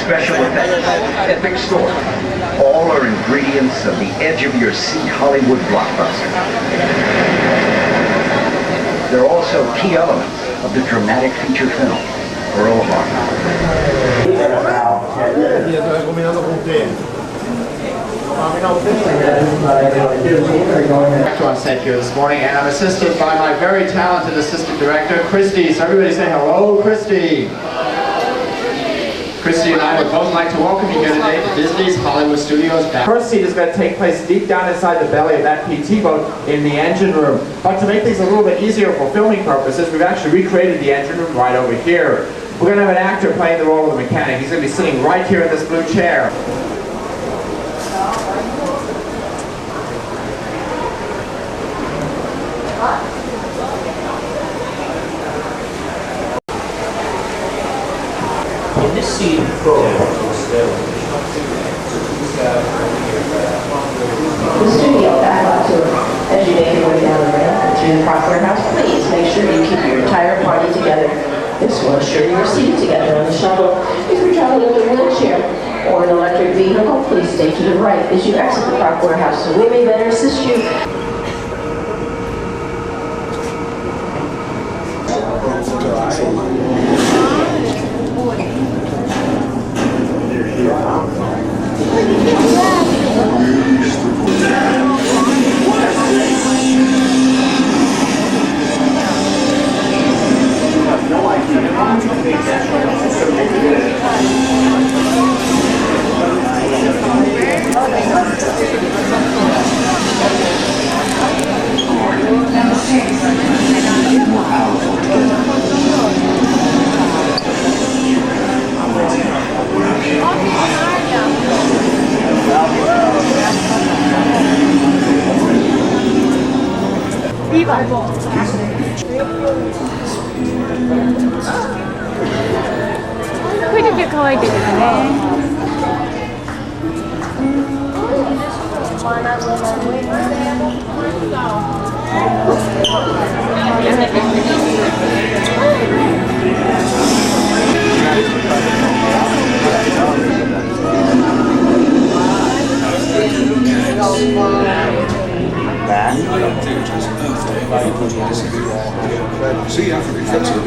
Special effects, epic story, all are ingredients of the edge of your seat Hollywood blockbuster. They're also key elements of the dramatic feature film, Earl of On set here this morning, and I'm assisted by my very talented assistant director, Christy. So everybody say hello, Christy. Christy and I would both like to welcome you here today to Disney's Hollywood Studios. First scene is going to take place deep down inside the belly of that PT boat in the engine room. But to make things a little bit easier for filming purposes, we've actually recreated the engine room right over here. We're going to have an actor playing the role of the mechanic. He's going to be sitting right here in this blue chair. In this scene, the studio Backlot Tram, as you make your way down the ramp through the Park Warehouse, please make sure you keep your entire party together. This will ensure you are seated together on the shuttle. If you're traveling with a wheelchair or an electric vehicle, please stay to the right as you exit the Park Warehouse so we may better assist you.これで可愛いですね。See African friends of the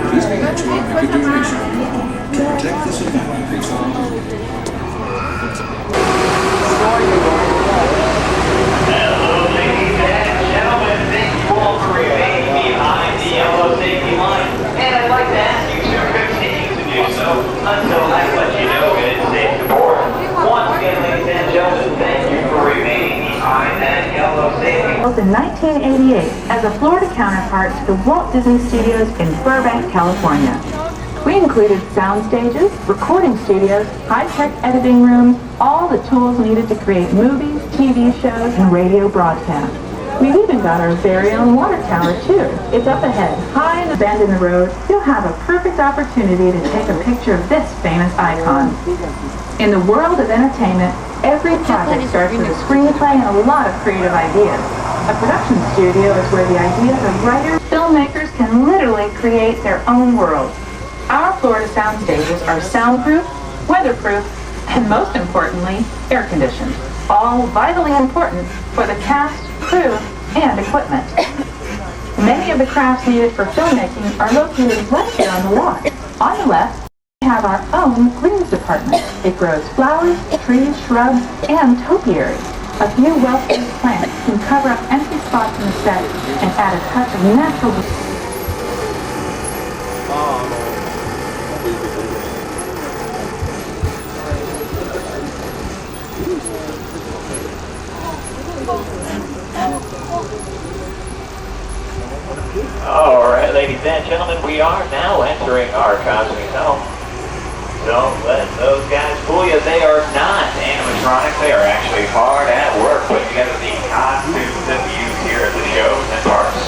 please be sure to make a donation to protect the surviving Hello, ladies and gentlemen. Thank you all for remaining behind the yellow safety line. And I'd like to ask you to continue to do so until I let you know it is safe to board. Once again, ladies and gentlemen, thank you for remaining behind that yellow safety line. In 1988 as a Florida counterpart to the Walt Disney Studios in Burbank, California. We included sound stages, recording studios, high-tech editing rooms, all the tools needed to create movies, TV shows, and radio broadcasts. We've even got our very own water tower, too. It's up ahead, high in the bend in the road. You'll have a perfect opportunity to take a picture of this famous icon. In the world of entertainment, every project starts with a screenplay and a lot of creative ideas. A production studio is where the ideas of writers, filmmakers can literally create their own world. Our Florida sound stages are soundproof, weatherproof, and most importantly, air-conditioned. All vitally important for the cast, crew, and equipment. Many of the crafts needed for filmmaking are located right here on the lot. On the left, we have our own greens department. It grows flowers, trees, shrubs, and topiaries. A few well-placed plants can cover up empty spots in the set and add a touch of natural beauty. gentlemen, we are now entering our cosmic zone. Don't let those guys fool you. They are not animatronics. They are actually hard at work putting together the costumes that we use here at the shows and parks.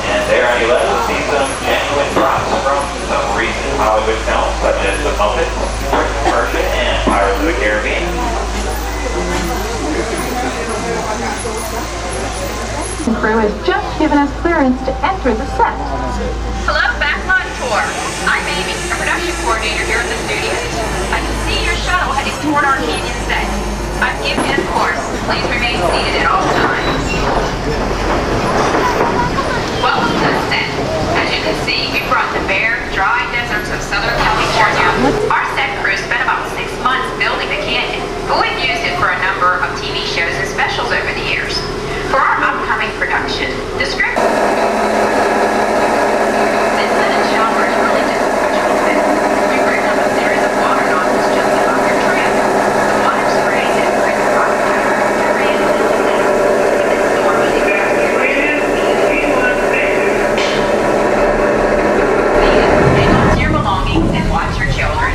And there on your left, you'll see some genuine props from some recent Hollywood films, such as The Muppets, Prince of Persia, and Pirates of the Caribbean. The crew has just given us clearance to enter the set. Hello, Backlot Tram. I'm Amy, a production coordinator here at the studios. I can see your shuttle heading toward our canyon set. I've given you a course. Please remain seated at all times. Welcome to the set. As you can see, we brought the bare, dry deserts of Southern California. Our set crew spent about 6 months building the canyon, but we've used it for a number of TV shows and specials over the years. For our upcoming production, the script... This linen shower is really just a special effect. We bring up a series of water nozzles just above your tram. The water sprays and brings the rock tower area to the set. If it's normally leave hang on to your belongings and watch your children.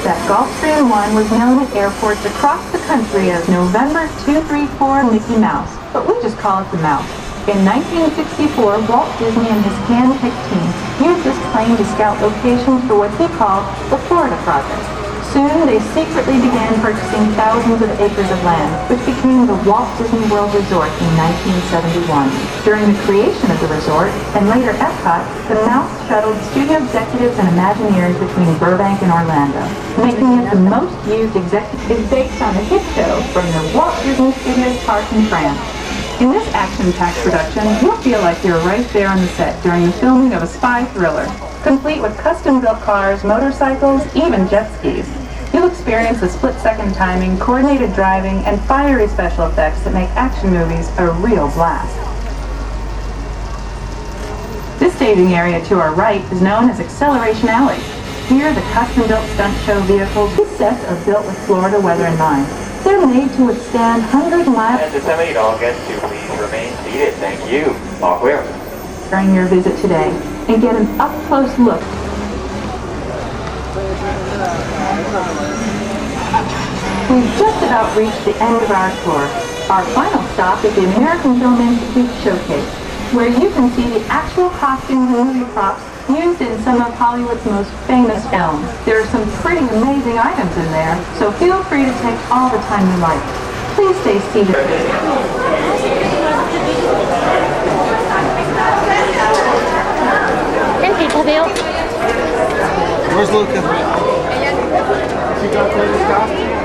That Gulfstream 1 was known at airports across the country as November 234 Mickey Mouse, but we just call it the Mouse. In 1964, Walt Disney and his hand-picked team used this plane to scout locations for what he called the Florida Project. Soon, they secretly began purchasing thousands of acres of land, which became the Walt Disney World Resort in 1971. During the creation of the resort, and later Epcot, the Mouse shuttled studio executives and Imagineers between Burbank and Orlando, making it the most used executive based on a hit show from the Walt Disney Studios Park in France. In this action-packed production, you'll feel like you're right there on the set during the filming of a spy thriller, complete with custom-built cars, motorcycles, even jet skis. You'll experience the split-second timing, coordinated driving, and fiery special effects that make action movies a real blast. This staging area to our right is known as Acceleration Alley. Here, the custom-built stunt show vehicles. These sets are built with Florida weather in mind. They're made to withstand 100 miles. And disseminate all guests to please remain seated. Thank you. All clear. During your visit today, and get an up-close look. We've just about reached the end of our tour. Our final stop is the American Film Institute Showcase, where you can see the actual costumes and movie props used in some of Hollywood's most famous films. There are some pretty amazing items in there, so feel free to take all the time you like. Please stay seated. 팬티 타세요. Where's Luca? She got the costume?